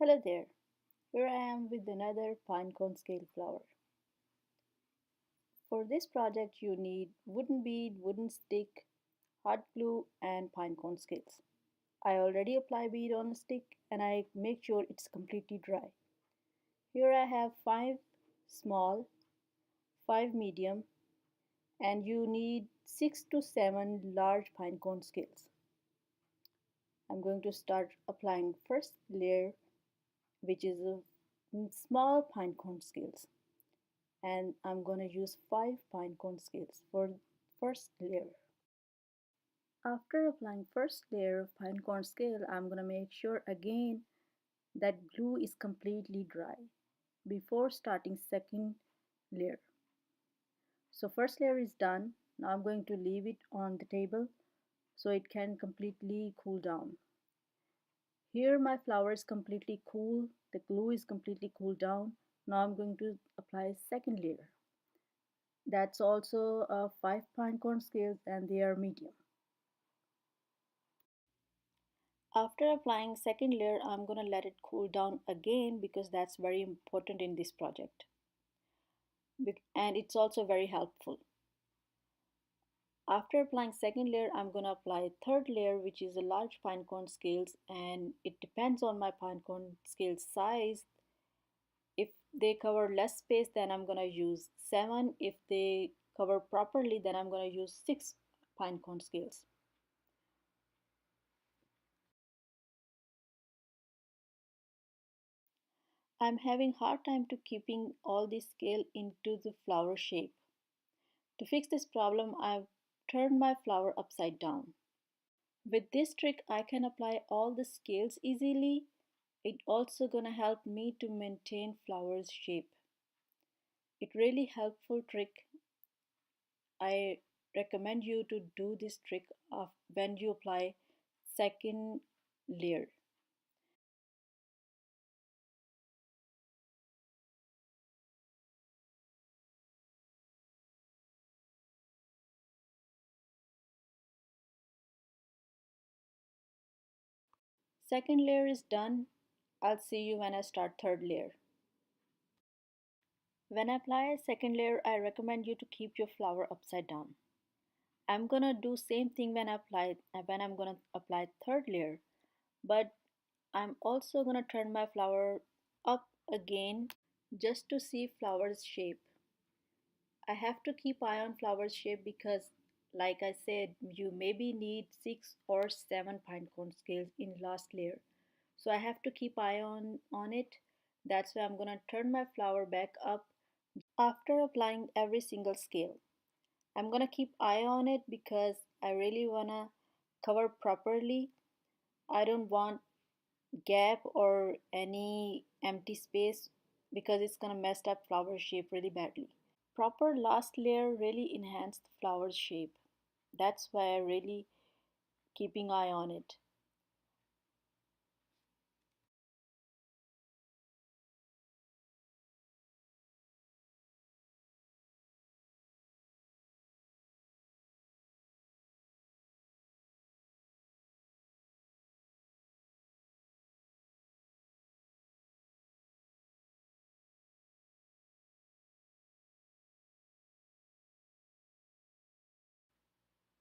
Hello there, here I am with another pinecone scale flower. For this project you need wooden bead, wooden stick, hot glue and pinecone scales. I already apply bead on a stick and I make sure it's completely dry. Here I have 5 small, 5 medium and you need 6 to 7 large pinecone scales. I'm going to start applying first layer, which is a small pinecone scales. And I'm going to use 5 pinecone scales for first layer. After applying first layer of pinecone scale, I'm going to make sure again that glue is completely dry before starting second layer. So first layer is done. Now I'm going to leave it on the table so it can completely cool down. Here my flower is completely cool, the glue is completely cooled down. Now I'm going to apply second layer. That's also 5 pinecone scales and they are medium. After applying second layer, I'm going to let it cool down again because that's very important in this project. And it's also very helpful. After applying second layer, I'm going to apply third layer, which is a large pinecone scales, and it depends on my pinecone scale size. If they cover less space, then I'm going to use 7. If they cover properly, then I'm going to use 6 pinecone scales. I'm having hard time to keeping all this scale into the flower shape. To fix this problem, I've turned my flower upside down. With this trick, I can apply all the scales easily. It also gonna help me to maintain flower's shape. It really helpful trick. I recommend you to do this trick when you apply second layer. Second layer is done. I'll see you when I start third layer. When I apply second layer, I recommend you to keep your flower upside down. I'm gonna do same thing when I'm gonna apply third layer, but I'm also gonna turn my flower up again just to see flower's shape. I have to keep eye on flower's shape because like I said, you maybe need 6 or 7 pinecone scales in last layer. So I have to keep eye on it. That's why I'm gonna turn my flower back up after applying every single scale. I'm gonna keep eye on it because I really wanna cover properly. I don't want gap or any empty space because it's gonna mess up flower shape really badly. Proper last layer really enhanced the flower's shape. That's why I really keeping eye on it.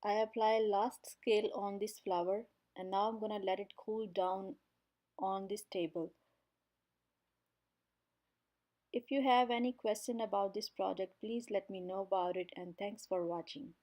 I apply last scale on this flower and now I'm gonna let it cool down on this table. If you have any question about this project, please let me know about it and thanks for watching.